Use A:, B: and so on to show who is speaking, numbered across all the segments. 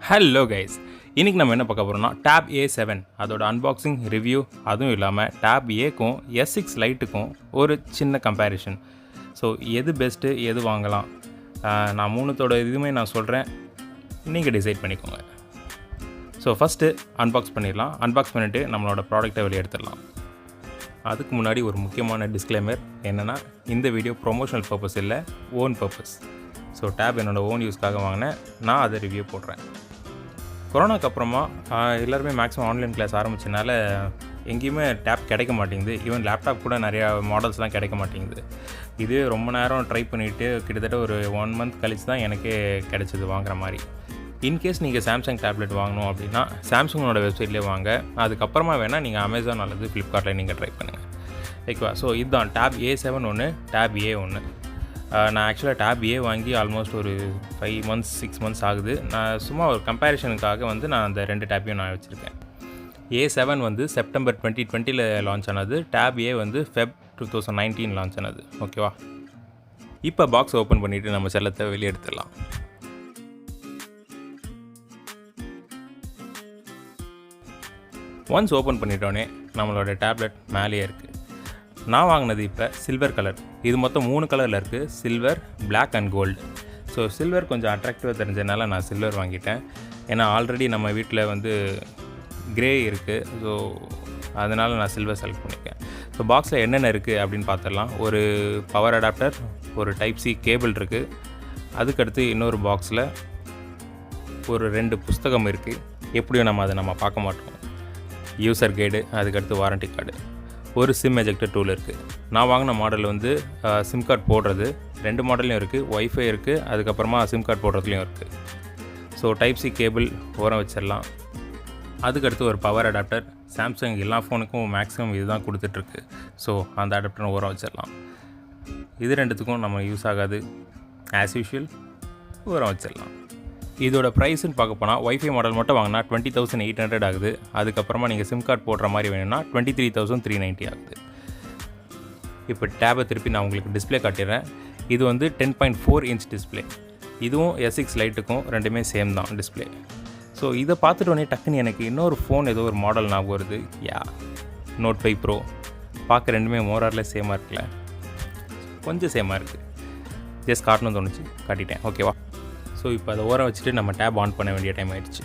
A: Hello guys, இன்றைக்கி நம்ம என்ன பார்க்க போகிறோம்னா டேப் A7 அதோட அன்பாக்சிங் ரிவ்யூ, அதுவும் இல்லாமல் டேப் ஏக்கும் S6 லைட்டுக்கும் ஒரு சின்ன கம்பேரிஷன். ஸோ எது பெஸ்ட்டு, எது வாங்கலாம், நான் மூணுத்தோட இதுவுமே நான் சொல்கிறேன், நீங்கள் டிசைட் பண்ணிக்கோங்க. ஸோ ஃபஸ்ட்டு அன்பாக்ஸ் பண்ணிடலாம். அன்பாக்ஸ் பண்ணிவிட்டு நம்மளோட ப்ராடக்டை வெளியே எடுத்துடலாம். அதுக்கு முன்னாடி ஒரு முக்கியமான டிஸ்க்ளைமர் என்னென்னா, இந்த வீடியோ ப்ரொமோஷனல் பர்பஸ் இல்லை, ஓன் பர்பஸ். ஸோ டேப் என்னோடய ஓன் யூஸ்க்காக வாங்கினேன், நான் அதை ரிவ்யூ போடுறேன். கொரோனாக்கு அப்புறமா எல்லாருமே மேக்ஸிமம் ஆன்லைன் கிளாஸ் ஆரம்பிச்சனால எங்கேயுமே டேப் கிடைக்க மாட்டேங்குது. ஈவன் லேப்டாப் கூட நிறையா மாடல்ஸ்லாம் கிடைக்க மாட்டேங்குது. இதுவே ரொம்ப நேரம் ட்ரை பண்ணிவிட்டு கிட்டத்தட்ட ஒரு 1 மந்த் கழிச்சு தான் எனக்கே கிடைச்சிது வாங்குற மாதிரி. இன்கேஸ் நீங்கள் சாம்சங் டேப்லெட் வாங்கணும் அப்படின்னா சாம்சங்கோட வெப்சைட்லேயே வாங்க. அதுக்கப்புறமா வேணால் நீங்கள் அமேசான் அல்லது ஃப்ளிப்கார்ட்டில் நீங்கள் ட்ரை பண்ணுங்கள். ஓகேவா? ஸோ இதுதான் டேப் A7 ஒன்று, டேப் A ஒன்று. நான் ஆக்சுவலாக டேப் A வாங்கி ஆல்மோஸ்ட் ஒரு 5 மந்த்ஸ் 6 மந்த்ஸ் ஆகுது. நான் சும்மா ஒரு கம்பேரிஷனுக்காக நான் அந்த 2 டேப்பையும் நான் வச்சுருக்கேன். A7 செப்டம்பர் 2020 லான்ச் ஆனது. டேப் A Feb 2019 லான்ச் ஆனது. ஓகேவா? இப்போ பாக்ஸ் ஓப்பன் பண்ணிவிட்டு நம்ம செல்லத்தை வெளியே எடுத்துடலாம். ஒன்ஸ் ஓப்பன் பண்ணிட்டோன்னே நம்மளோட டேப்லெட் மேலேயே இருக்குது. நான் வாங்கினது இப்போ சில்வர் கலர். இது மொத்தம் 3 கலரில் இருக்குது, silver, black and gold. So silver கொஞ்சம் அட்ராக்டிவாக தெரிஞ்சதுனால நான் சில்வர் வாங்கிட்டேன். ஏன்னா ஆல்ரெடி நம்ம வீட்டில் கிரே இருக்குது. ஸோ அதனால் நான் சில்வர் செலக்ட் பண்ணியிருக்கேன். ஸோ பாக்ஸில் என்னென்ன இருக்குது அப்படின்னு பார்த்துடலாம். ஒரு பவர் அடாப்டர், ஒரு டைப் சி கேபிள் இருக்குது. அதுக்கடுத்து இன்னொரு பாக்ஸில் ஒரு 2 புஸ்தகம் இருக்குது. எப்படியும் நம்ம பார்க்க மாட்டோம். யூசர் கைடு, அதுக்கடுத்து வாரண்டி கார்டு, ஒரு சிம் எஜெக்டர் டூல் இருக்குது. நான் வாங்கின மாடல் சிம் கார்டு போடுறது 2 மாடல்லையும் இருக்குது. ஒய்ஃபை இருக்குது, அதுக்கப்புறமா சிம் கார்டு போடுறதுலையும் இருக்குது. ஸோ டைப் சி கேபிள் ஓரம் வச்சிடலாம். அதுக்கடுத்து ஒரு பவர் அடாப்டர். சாம்சங் எல்லா ஃபோனுக்கும் மேக்ஸிமம் இதுதான் கொடுத்துட்ருக்கு. ஸோ அந்த அடாப்டரை ஓரம் வச்சிடலாம். இது 2த்துக்கும் நம்ம யூஸ் ஆகாது. ஆஸ் யூஷுவல் ஓரம் வச்சிடலாம். இதோட ப்ரைஸ்ன்னு பார்க்க போனால் ஒய்ஃபை மாடல் மட்டும் வாங்கினா 20,800 ஆகுது. அதுக்கப்புறமா நீங்கள் சிம் கார்டு போடுற மாதிரி வேணும்னா 23,390 ஆகுது. இப்போ டேபை திருப்பி நான் உங்களுக்கு டிஸ்பிளே காட்டிடுறேன். இது 10.4 இன்ச் டிஸ்பிளே. இதுவும் S6 லைட்டுக்கும் ரெண்டுமே சேம் தான் டிஸ்பிளே. ஸோ இதை பார்த்துட்டோன்னே டக்குன்னு எனக்கு இன்னொரு ஃபோன் ஏதோ ஒரு மாடல் ஞாபகம் வருது. Note 5 Pro. பார்க்க ரெண்டுமே மோராரில் சேமாக இருக்குல்ல, கொஞ்சம் சேமாக இருக்குது. ஜஸ்ட் காட்டணும்னு தோணுச்சு, காட்டிட்டேன். ஓகேவா? ஸோ இப்போ அதை ஓரம் வச்சுட்டு நம்ம டேப் ஆன் பண்ண வேண்டிய டைம் ஆகிடுச்சு.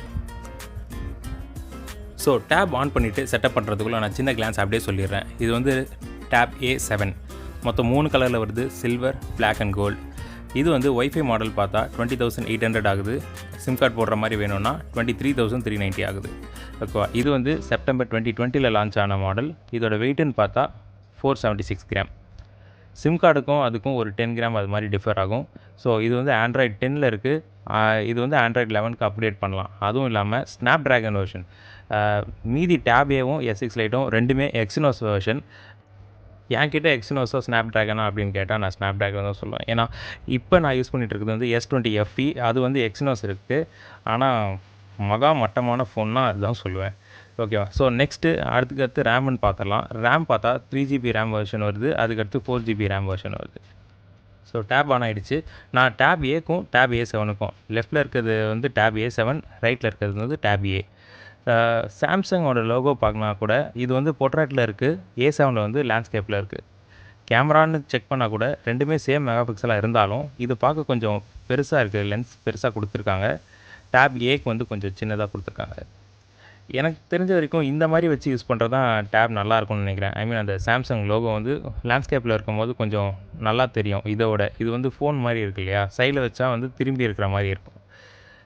A: ஸோ டேப் ஆன் பண்ணிவிட்டு செட்டப் பண்ணுறதுக்குள்ளே நான் சின்ன கிளான்ஸ் அப்படியே சொல்லிடுறேன். இது டேப் A7 மொத்தம் 3 கலரில் வருது, சில்வர், பிளாக் அண்ட் கோல்டு. இது ஒய்ஃபை மாடல் பார்த்தா 20,800 ஆகுது. சிம் கார்டு போடுற மாதிரி வேணும்னா 23,390 ஆகுது. ஓகேவா? இது செப்டம்பர் 2020 லான்ச் ஆன மாடல். இதோட வெயிட்டுன்னு பார்த்தா 476 கிராம். சிம் கார்டுக்கும் அதுக்கும் ஒரு 10 கிராம் அது மாதிரி டிஃபர் ஆகும். ஸோ இது ஆண்ட்ராய்டு 10 இருக்குது. இது ஆண்ட்ராய்டு 11க்கு அப்டேட் பண்ணலாம். அதுவும் இல்லாமல் ஸ்னாப் ட்ராகன் வெர்ஷன். மீதி டேப் Aவும் S6 லைட்டும் ரெண்டுமே எக்ஸினோஸ் வெர்ஷன். என்கிட்ட எக்ஸினோஸோ ஸ்னாப் ட்ராகனா அப்படின்னு கேட்டால் நான் ஸ்னாப் ட்ராகன் தான் சொல்லுவேன். ஏன்னா இப்போ நான் யூஸ் பண்ணிகிட்டு இருக்கிறது S20 FE. அது எக்ஸினோஸ் இருக்குது. ஆனால் மகா மட்டமான ஃபோன்னா அதுதான் சொல்லுவேன். ஓகேவா? ஸோ நெக்ஸ்ட்டு அடுத்து ரேம்னு பார்த்துடலாம். ரேம் பார்த்தா 3GB ரேம் வெர்ஷன் வருது. அதுக்கடுத்து 4GB ரேம் வெர்ஷன் வருது. ஸோ டேப் ஆன் ஆகிடுச்சு. நான் டேப் ஏக்கும் டேப் A7க்கும் லெஃப்ட்டில் இருக்கிறது டேப் A7, ரைட்டில் இருக்கிறது டேப் A. சாம்சங்கோட லோகோ பார்க்கனா கூட இது போர்ட்ரேட்டில் இருக்குது, A7 லேண்ட்ஸ்கேப்பில் இருக்குது. கேமரான்னு செக் பண்ணால் கூட ரெண்டுமே சேம் மெகா பிக்சலாக இருந்தாலும் இது பார்க்க கொஞ்சம் பெருசாக இருக்குது. லென்ஸ் பெருசாக கொடுத்துருக்காங்க. டேப் ஏக்கு கொஞ்சம் சின்னதாக கொடுத்துருக்காங்க. எனக்கு தெரிஞ்ச வரைக்கும் இந்த மாதிரி வச்சு யூஸ் பண்ணுறது தான் டேப் நல்லாயிருக்கும்னு நினைக்கிறேன். அந்த சாம்சங் லோகோ லேண்ட்ஸ்கேப்பில் இருக்கும்போது கொஞ்சம் நல்லா தெரியும். இதோட இது ஃபோன் மாதிரி இருக்கு இல்லையா, சைடில் வச்சா திரும்பி இருக்கிற மாதிரி இருக்கும்.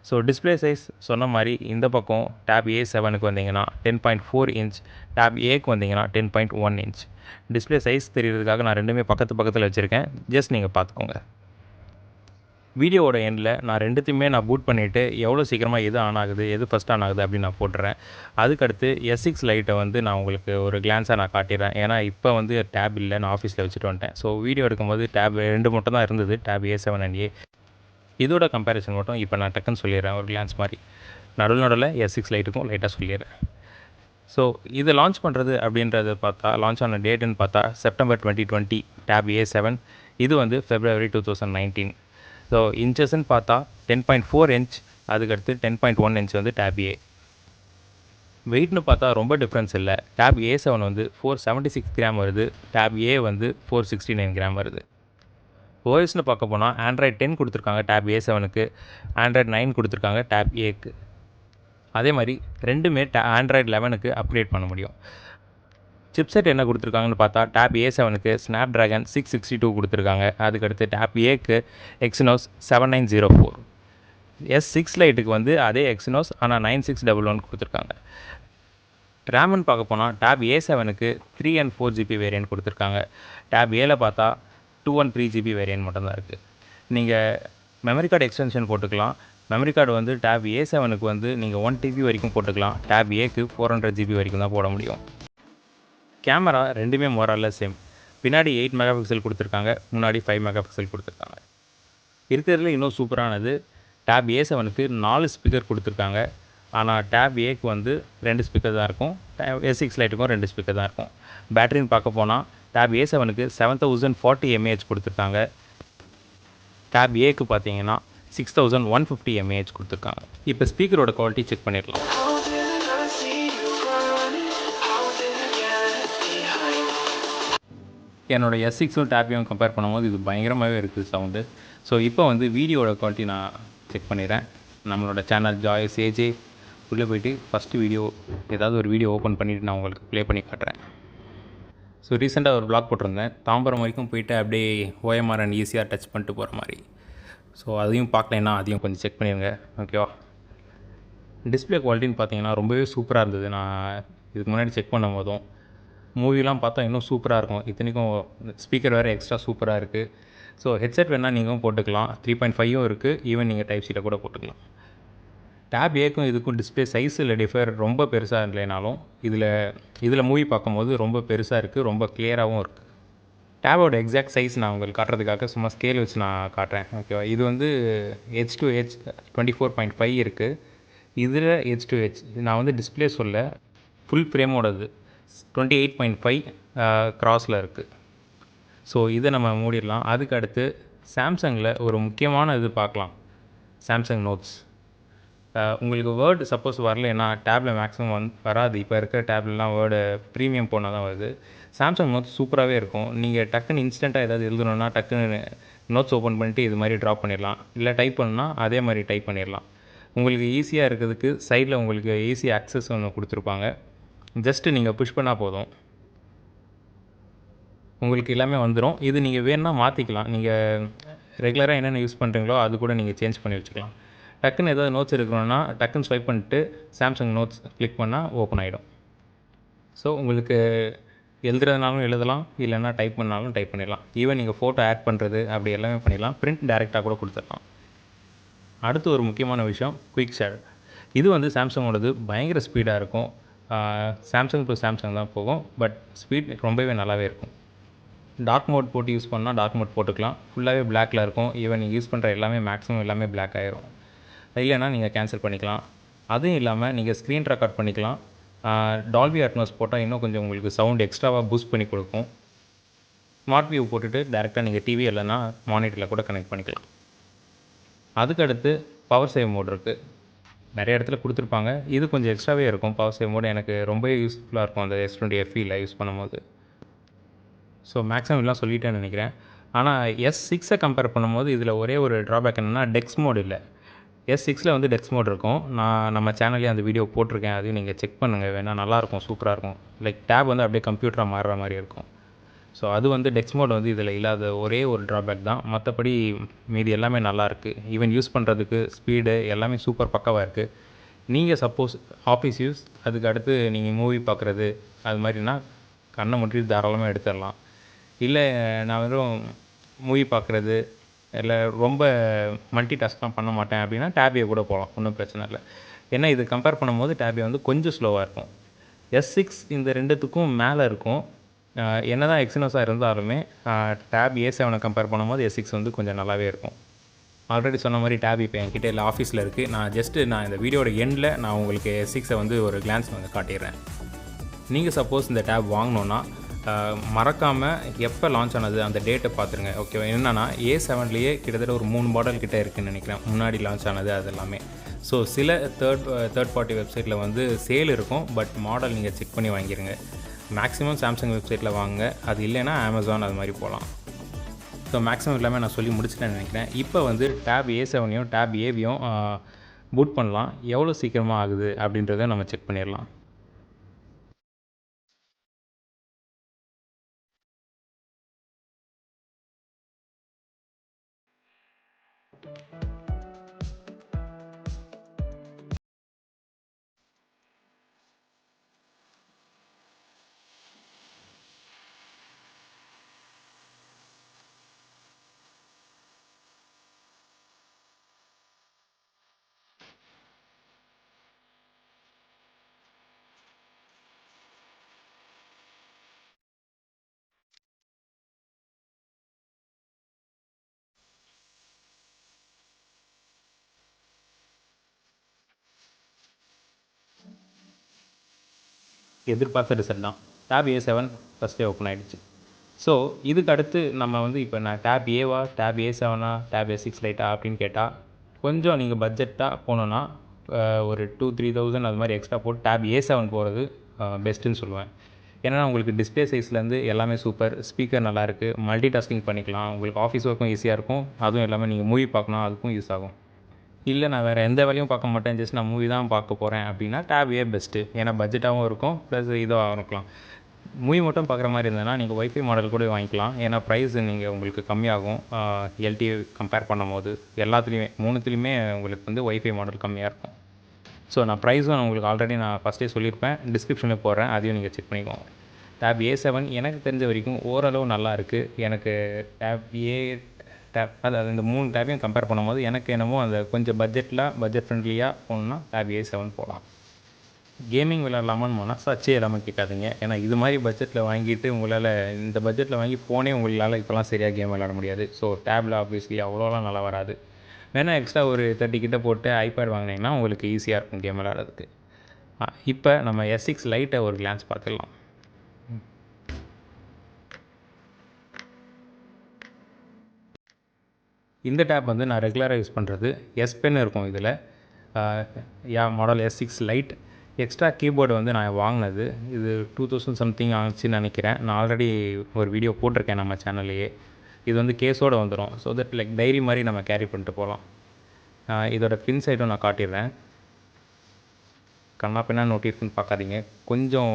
A: ஸோ டிஸ்பிளே சைஸ் சொன்ன மாதிரி இந்த பக்கம் டேப் A7க்கு 10.4 இன்ச், டேப் ஏக்கு 10.1 இன்ச். டிஸ்பிளே சைஸ் தெரியறதுக்காக நான் ரெண்டுமே பக்கத்தில் வச்சுருக்கேன். ஜஸ்ட் நீங்கள் பார்த்துக்கோங்க. வீடியோவோட எண்டில் நான் ரெண்டுத்தையுமே பூட் பண்ணிவிட்டு எவ்வளோ சீக்கிரமாக எது ஆன் ஆகுது, எது ஃபஸ்ட் ஆன் ஆகுது அப்படின்னு நான் போட்டுறேன். அதுக்கடுத்து S6 லைட்டை நான் உங்களுக்கு ஒரு கிளான்ஸாக நான் காட்டிடுறேன். ஏன்னா இப்போ டேப் இல்லை, நான் ஆஃபீஸில் வச்சுட்டு வந்துட்டேன். ஸோ வீடியோ எடுக்கும்போது டேப் 2 மட்டும் தான் இருந்தது, டேப் A7 and A. இதோட கம்பேரிசன் மட்டும் இப்போ நான் டக்குன்னு சொல்லிடுறேன் ஒரு கிளான்ஸ் மாதிரி. நடுவில் S6 லைட்டுக்கும் லைட்டாக சொல்லிடுறேன். ஸோ இதை லான்ச் பண்ணுறது அப்படின்றத பார்த்தா, லான்ச் ஆன டேட்டுன்னு பார்த்தா செப்டம்பர் 2020 டேப் A7. இது February 2019. ஸோ இன்ச்சஸ்ன்னு பார்த்தா 10.4 இன்ச், அதுக்கடுத்து 10.1 இன்ச் வந்து டேப் ஏ. வெயிட்னு பார்த்தா ரொம்ப டிஃப்ரென்ஸ் இல்லை. டேப் A7 வந்து 476 கிராம் வருது, டேப் ஏ வந்து 469 கிராம் வருது. ஓஎஸ்னு பார்க்க போனால் ஆண்ட்ராய்ட் 10 கொடுத்துருக்காங்க டேப் A7க்கு, ஆண்ட்ராய்ட் 9 கொடுத்துருக்காங்க டேப் ஏக்கு. அதே மாதிரி ரெண்டுமே ஆண்ட்ராய்ட் 11க்கு அப்கிரேட் பண்ண முடியும். சிப்செட் என்ன கொடுத்துருக்காங்கன்னு பார்த்தா டேப் A7க்கு ஸ்னாப்ட்ராகன் 662 கொடுத்துருக்காங்க. அதுக்கடுத்து டேப் ஏக்கு எக்ஸினோஸ் 7904. S6 லைட்டுக்கு வந்து அதே எக்ஸினோஸ் ஆனால் 9611 கொடுத்துருக்காங்க. ரேம்னு பார்க்க போனால் டேப் A7க்கு 3 and 4 GB வேரியன்ட் கொடுத்துருக்காங்க. டேப் ஏல பார்த்தா 2 and 3 GB வேரியன்ட் மட்டும்தான் இருக்குது. நீங்கள் மெமரி கார்டு எக்ஸ்டென்ஷன் போட்டுக்கலாம். மெமரி கார்டு வந்து டேப் A7க்கு வந்து நீங்கள் 1 TB வரைக்கும் போட்டுக்கலாம். டேப் ஏக்கு 400 GB வரைக்கும் தான் போட முடியும். கேமரா ரெண்டுமே மோரல்ல சேம். பின்னாடி 8 மெகாபிக்சல் கொடுத்துருக்காங்க, முன்னாடி 5 மெகாபிக்சல் கொடுத்துருக்காங்க. இருக்கிறதுல இன்னும் சூப்பரானது டேப் A7க்கு 4 ஸ்பீக்கர் கொடுத்துருக்காங்க. ஆனால் டேப் ஏக்கு வந்து 2 ஸ்பீக்கர் தான் இருக்கும். S6 லைட்டுக்கும் 2 ஸ்பீக்கர் தான் இருக்கும். பேட்டரின்னு பார்க்க போனால் டேப் A7க்கு 7040 mAh கொடுத்துருக்காங்க. டேப் ஏக்கு பார்த்தீங்கன்னா 6150 mAh கொடுத்துருக்காங்க. இப்போ ஸ்பீக்கரோட குவாலிட்டி செக் பண்ணிடலாம். என்னோடய S6ம் டேப்பையும் கம்பேர் பண்ணும்போது இது பயங்கரமாகவே இருக்குது சவுண்டு. ஸோ இப்போ வந்து வீடியோட குவாலிட்டி நான் செக் பண்ணிடுறேன். நம்மளோட சேனல் ஜாய்ஸ் ஏஜே உள்ளே போய்ட்டு ஃபஸ்ட்டு வீடியோ ஏதாவது ஒரு வீடியோ ஓப்பன் பண்ணிவிட்டு நான் உங்களுக்கு ப்ளே பண்ணி காட்டுறேன். ஸோ ரீசெண்டாக ஒரு வ்ளாக் போட்டிருந்தேன், தாம்பரம் வரைக்கும் போயிட்டு அப்படியே OMR அண்ட் ECR டச் பண்ணிட்டு போகிற மாதிரி. ஸோ அதையும் பார்க்கலைன்னா அதையும் கொஞ்சம் செக் பண்ணிடுங்க, ஓகேவா? டிஸ்பிளே குவாலிட்டின்னு பார்த்தீங்கன்னா ரொம்பவே சூப்பராக இருந்தது. நான் இதுக்கு முன்னாடி செக் பண்ணும் போதும் மூவிலாம் பார்த்தா இன்னும் சூப்பராக இருக்கும். இத்தனைக்கும் ஸ்பீக்கர் வேறு எக்ஸ்ட்ரா சூப்பராக இருக்குது. ஸோ ஹெட்செட் வேணால் நீங்களும் போட்டுக்கலாம். 3.5ம் இருக்குது, ஈவன் நீங்கள் டைப் சியில் கூட போட்டுக்கலாம். டேப் ஏக்கும் இதுக்கும் டிஸ்பிளே சைஸில் டிஃபர் ரொம்ப பெருசாக இல்லைனாலும் இதில் மூவி பார்க்கும்போது ரொம்ப பெருசாக இருக்குது, ரொம்ப கிளியராகவும் இருக்குது. டேபோட எக்ஸாக்ட் சைஸ் நான் உங்களுக்கு காட்டுறதுக்காக சும்மா ஸ்கேல் வச்சு நான் காட்டுறேன், ஓகேவா? இது வந்து H2H 24.5 இருக்குது. இதில் H2H நான் வந்து டிஸ்பிளே சொல்ல, ஃபுல் ஃப்ரேமோடது 28.5 கிராஸில் இருக்குது. ஸோ இதை நம்ம மூடிடலாம். அதுக்கு அடுத்து சாம்சங்கில் ஒரு முக்கியமான இது பார்க்கலாம், சாம்சங் நோட்ஸ். உங்களுக்கு வேர்டு சப்போஸ் வரலைன்னா டேப்பில் மேக்ஸிமம் வராது. இப்போ இருக்கிற டேப்லலாம் வேர்டு ப்ரீமியம் போனால் தான் வருது. சாம்சங் நோட்ஸ் சூப்பராகவே இருக்கும். நீங்கள் டக்குன்னு இன்ஸ்டண்ட்டாக ஏதாவது எழுதணுன்னா டக்குன்னு நோட்ஸ் ஓப்பன் பண்ணிட்டு இது மாதிரி ட்ராப் பண்ணிடலாம். இல்லை டைப் பண்ணணுன்னா அதே மாதிரி டைப் பண்ணிடலாம். உங்களுக்கு ஈஸியாக இருக்கிறதுக்கு சைடில் உங்களுக்கு ஈஸி ஆக்சஸ் ஒன்று கொடுத்துருப்பாங்க. ஜஸ்ட்டு நீங்கள் புஷ் பண்ணால் போதும், உங்களுக்கு எல்லாமே வந்துடும். இது நீங்கள் வேணுன்னா மாற்றிக்கலாம். நீங்கள் ரெகுலராக என்னென்ன யூஸ் பண்ணுறீங்களோ அது கூட நீங்கள் சேஞ்ச் பண்ணி வச்சுக்கலாம். டக்குன்னு ஏதாவது நோட்ஸ் எடுக்கணுன்னா டக்குன்னு ஸ்வைப் பண்ணிட்டு சாம்சங் நோட்ஸ் கிளிக் பண்ணால் ஓப்பன் ஆகிடும். ஸோ உங்களுக்கு எழுதுறதுனாலும் எழுதலாம், இல்லைன்னா டைப் பண்ணாலும் டைப் பண்ணிடலாம். ஈவன் நீங்கள் ஃபோட்டோ ஆட் பண்ணுறது அப்படி எல்லாமே பண்ணிடலாம். பிரிண்ட் டேரெக்டாக கூட கொடுத்துடலாம். அடுத்து ஒரு முக்கியமான விஷயம், குயிக் ஷேர். இது வந்து சாம்சங்கோடது பயங்கர ஸ்பீடாக இருக்கும். சாம்சங் டு சாம்சங் தான் போகும், பட் ஸ்பீட் ரொம்பவே நல்லாவே இருக்கும். டார்க் மோட் போட்டு யூஸ் பண்ணால் டார்க் மோட் போட்டுக்கலாம். ஃபுல்லாகவே பிளாக்கில் இருக்கும். ஈவன் நீங்கள் யூஸ் பண்ணுற எல்லாமே மேக்ஸிமம் எல்லாமே பிளாக் ஆகிரும். இல்லைன்னா நீங்கள் கேன்சல் பண்ணிக்கலாம். அதுவும் இல்லாமல் நீங்கள் ஸ்க்ரீன் ரெக்கார்ட் பண்ணிக்கலாம். டால்பி அட்மாஸ் போட்டால் இன்னும் கொஞ்சம் உங்களுக்கு சவுண்ட் எக்ஸ்ட்ராவாக பூஸ்ட் பண்ணி கொடுக்கும். ஸ்மார்ட் வியூ போட்டுட்டு டேரெக்டாக நீங்கள் டிவி இல்லைன்னா மானிட்டரில் கூட கனெக்ட் பண்ணிக்கலாம். அதுக்கடுத்து பவர் சேவ் மோட் இருக்குது. நிறைய இடத்துல கொடுத்துருப்பாங்க. இது கொஞ்சம் எக்ஸ்ட்ராவே இருக்கும். பவர் சேவ் மோட் எனக்கு ரொம்பவே யூஸ்ஃபுல்லாக இருக்கும் அந்த S20 FEயில் யூஸ் பண்ணும்போது. ஸோ மேக்ஸிமம் எல்லாம் சொல்லிட்டேன்னு நினைக்கிறேன். ஆனால் S6 கம்பேர் பண்ணும்போது இதில் ஒரே ஒரு ட்ராபேக் என்னென்னா டெக்ஸ் மோட் இல்லை. S6 வந்து டெக்ஸ் மோட் இருக்கும். நான் நம்ம சேனல்லேயே அந்த வீடியோ போட்டிருக்கேன், அதையும் நீங்கள் செக் பண்ணுங்கள் வேணால். நல்லாயிருக்கும், சூப்பராக இருக்கும். லைக் டேப் வந்து அப்படியே கம்ப்யூட்டராக மாறுற மாதிரி இருக்கும். ஸோ அது வந்து டெக்ஸ் மோட் வந்து இதில் இல்லாத ஒரே ஒரு ட்ராபேக் தான். மற்றபடி மீதி எல்லாமே நல்லாயிருக்கு. ஈவன் யூஸ் பண்ணுறதுக்கு ஸ்பீடு எல்லாமே சூப்பர் பக்காவாக இருக்குது. நீங்கள் சப்போஸ் ஆஃபீஸ் யூஸ், அதுக்கு அடுத்து நீங்கள் மூவி பார்க்குறது அது மாதிரினா கண்ணை மட்டும் தாராளமாக எடுத்துடலாம். இல்லை நான் வெறும் மூவி பார்க்குறது இல்லை ரொம்ப மல்டி டாஸ்க்லாம் பண்ண மாட்டேன் அப்படின்னா டேபே கூட போகலாம், ஒன்றும் பிரச்சனை இல்லை. ஏன்னா இது கம்பேர் பண்ணும்போது டேபே வந்து கொஞ்சம் ஸ்லோவாக இருக்கும். S6 இந்த ரெண்டுத்துக்கும் மேலே இருக்கும். என்ன தான் எக்ஸினோஸாக இருந்தாலுமே டேப் A7 கம்பேர் பண்ணும்போது S6 வந்து கொஞ்சம் நல்லாவே இருக்கும். ஆல்ரெடி சொன்ன மாதிரி டேப் இப்போ என்கிட்ட இல்லை, ஆஃபீஸில் இருக்குது. நான் இந்த வீடியோட எண்டில் நான் உங்களுக்கு S6 வந்து ஒரு கிளான்ஸ் வந்து காட்டிடுறேன். நீங்கள் சப்போஸ் இந்த டேப் வாங்கினோன்னா மறக்காமல் எப்போ லான்ச் ஆனது அந்த டேட்டை பார்த்துருங்க, ஓகேவா? என்னென்னா A7லேயே கிட்டத்தட்ட ஒரு 3 மாடல் கிட்டே இருக்குதுன்னு நினைக்கிறேன் முன்னாடி லான்ச் ஆனது அது எல்லாமே. ஸோ சில தேர்ட் பார்ட்டி வெப்சைட்டில் வந்து சேல் இருக்கும், பட் மாடல் நீங்கள் செக் பண்ணி வாங்கிடுங்க. மேக்ஸிமம் சாம்சங் வெப்சைட்டில் வாங்க, அது இல்லைன்னா அமேசான் அது மாதிரி போகலாம். ஸோ மேக்ஸிமம் எல்லாமே நான் சொல்லி முடிச்சுட்டேன்னு நினைக்கிறேன். இப்போ வந்து டேப் A7யும் டேப் ஏவியும் பூட் பண்ணலாம். எவ்வளோ சீக்கிரமாக ஆகுது அப்படின்றத நம்ம செக் பண்ணிடலாம். எதிர்பார்த்த ரிசல்ட் தான். டேப் A7 ஃபஸ்ட்டே ஓப்பன் ஆகிடுச்சு. ஸோ இதுக்கு அடுத்து நம்ம வந்து இப்போ நான் டேப் ஏவா, டேப் A7ஆ, டேப் S6 லைட்டா அப்படின்னு கேட்டால், கொஞ்சம் நீங்கள் பட்ஜெட்டாக போனோன்னா ஒரு 2-3,000 அது மாதிரி எக்ஸ்ட்ரா போட்டு டேப் A7 போகிறது பெஸ்ட்டுன்னு சொல்லுவேன். ஏன்னா உங்களுக்கு டிஸ்பிளே சைஸ்லேருந்து எல்லாமே சூப்பர், ஸ்பீக்கர் நல்லாயிருக்கு, மல்டி டாஸ்கிங் பண்ணிக்கலாம், உங்களுக்கு ஆஃபீஸ் ஒர்க்கும் ஈஸியாக இருக்கும், அதுவும் எல்லாமே நீங்கள் மூவி பார்க்கணும் அதுக்கும் யூஸ் ஆகும். இல்லை நான் வேறு எந்த வேலையும் பார்க்க மாட்டேன், ஜஸ்ட் நான் மூவி தான் பார்க்க போகிறேன் அப்படின்னா டேப் ஏ பெஸ்ட்டு. ஏன்னா பட்ஜெட்டாகவும் இருக்கும், ப்ளஸ் இதுவாக இருக்கலாம். மூவி மட்டும் பார்க்குற மாதிரி இருந்ததுன்னா நீங்கள் ஒய்ஃபை மாடல் கூட வாங்கிக்கலாம். ஏன்னா ப்ரைஸ் நீங்கள் உங்களுக்கு கம்மியாகும். எல்டி கம்பேர் பண்ணும்போது எல்லாத்துலேயுமே 3த்துலேயுமே உங்களுக்கு வந்து ஒய்ஃபை மாடல் கம்மியாக இருக்கும். ஸோ நான் ப்ரைஸும் உங்களுக்கு ஆல்ரெடி நான் ஃபஸ்ட்டே சொல்லியிருப்பேன், டிஸ்கிரிப்ஷனில் போடுறேன், அதையும் நீங்கள் செக் பண்ணிக்கோங்க. டேப் A7 எனக்கு தெரிஞ்ச வரைக்கும் ஓரளவு நல்லா இருக்குது. எனக்கு டேப் அதாவது இந்த 3 டேப்பையும் கம்பேர் பண்ணும்போது எனக்கு என்னமோ அந்த கொஞ்சம் பட்ஜெட் ஃப்ரெண்ட்லியாக போகணுன்னா டேப் A7 போகலாம். கேமிங் விளையாடலாமான்னு மனசாட்சியே எல்லாமே கேட்காதீங்க. ஏன்னா இது மாதிரி பட்ஜெட்டில் வாங்கிட்டு உங்களால் இந்த பட்ஜெட்டில் வாங்கி ஃபோனே உங்களால் இப்போலாம் சரியாக கேம் விளையாட முடியாது. ஸோ டேப்பில் ஆப்வியஸ்லி அவ்வளோலாம் நல்லா வராது. வேணால் எக்ஸ்ட்ரா ஒரு 30 கிட்ட போட்டு ஐபேட் வாங்கினீங்கன்னா உங்களுக்கு ஈஸியாக இருக்கும் கேம் விளையாடுறதுக்கு. இப்போ நம்ம S6 லைட்டை ஒரு கிளான்ஸ் பார்த்துடலாம். இந்த டேப் வந்து நான் ரெகுலராக யூஸ் பண்ணுறது. S Pen இருக்கும் இதில். Model S6 light. Extra keyboard வந்து நான் வாங்கினது இது 2000 சம்திங் ஆச்சுன்னு நினைக்கிறேன். நான் ஆல்ரெடி ஒரு வீடியோ போட்டிருக்கேன் நம்ம சேனல்லையே. இது வந்து கேஸோடு வந்துடும். ஸோ தட் லைக் டைரி மாதிரி நம்ம கேரி பண்ணிட்டு போகலாம். இதோட பின் சைடும் நான் காட்டிடுறேன். கண்ணா பின்னா ஒட்டியிருக்குன்னு பார்க்காதீங்க. கொஞ்சம்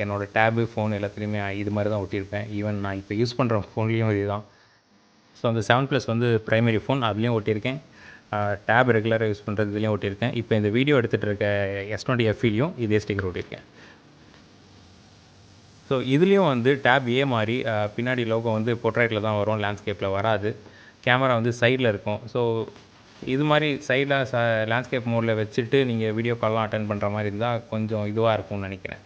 A: என்னோடய டேபு ஃபோன் எல்லாத்துலேயுமே இது மாதிரி தான் ஒட்டியிருப்பேன். ஈவன் நான் இப்போ யூஸ் பண்ணுற ஃபோன்லேயும் இது தான். ஸோ அந்த 7+ வந்து ப்ரைமரி ஃபோன், அதுலேயும் ஒட்டியிருக்கேன். டேப் ரெகுலராக யூஸ் பண்ணுறது இதுலேயும் ஒட்டியிருக்கேன். இப்போ இந்த வீடியோ எடுத்துகிட்டு இருக்க S20 FEலையும் இதே ஸ்டிக்கர் ஒட்டியிருக்கேன். ஸோ இதுலேயும் வந்து டேப் ஏ மாதிரி பின்னாடி லோகோ வந்து போர்ட்ரைட்டில் தான் வரும், லேண்ட்ஸ்கேப்பில் வராது. கேமரா வந்து சைடில் இருக்கும். ஸோ இது மாதிரி சைடில் லேண்ட்ஸ்கேப் மோடில் வச்சுட்டு நீங்கள் வீடியோ கால்லாம் அட்டன் பண்ணுற மாதிரி இருந்தால் கொஞ்சம் இதுவாக இருக்கும்னு நினைக்கிறேன்.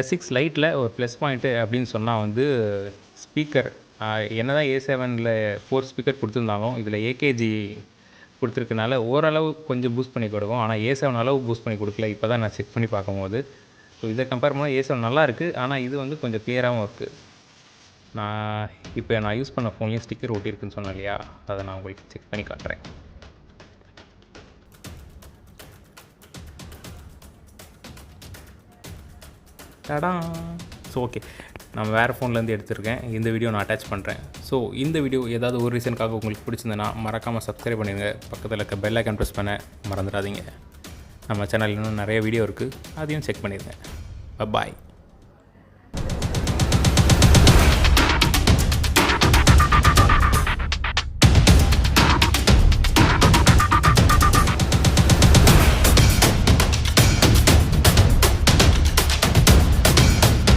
A: S6 லைட்டில் ஒரு ப்ளஸ் பாயிண்ட்டு அப்படின்னு சொன்னால் வந்து ஸ்பீக்கர். என்ன தான் A7ல் 4 ஸ்பீக்கர் கொடுத்துருந்தாலும் இதில் AKG கொடுத்துருக்கனால ஓரளவு கொஞ்சம் பூஸ்ட் பண்ணி கொடுக்கும். ஆனால் A7 அளவு பூஸ்ட் பண்ணி கொடுக்கல. இப்போ தான் நான் செக் பண்ணி பார்க்கும்போது. ஸோ இதை கம்பேர் பண்ணால் A7 நல்லா இருக்குது. ஆனால் இது வந்து கொஞ்சம் கிளியராகவும் இருக்குது. நான் யூஸ் பண்ண ஃபோன்லேயும் ஸ்டிக்கர் ஒட்டியிருக்குன்னு சொன்னேன் இல்லையா, அதை நான் உங்களுக்கு செக் பண்ணி காட்டுறேன். டடா. ஸோ ஓகே, நான் வேறு ஃபோன்லேருந்து எடுத்திருக்கேன். இந்த வீடியோ நான் அட்டாச் பண்ணுறேன். ஸோ இந்த வீடியோ ஏதாவது ஒரு ரீசனுக்காக உங்களுக்கு பிடிச்சிருந்தேன்னா மறக்காமல் சப்ஸ்கிரைப் பண்ணிடுங்க. பக்கத்தில் இருக்க பெல் ஐக்கான் ப்ரெஸ் பண்ண மறந்துடாதீங்க. நம்ம சேனலில் இன்னும் நிறைய வீடியோ இருக்குது, அதையும் செக் பண்ணிடுங்க. பாய்.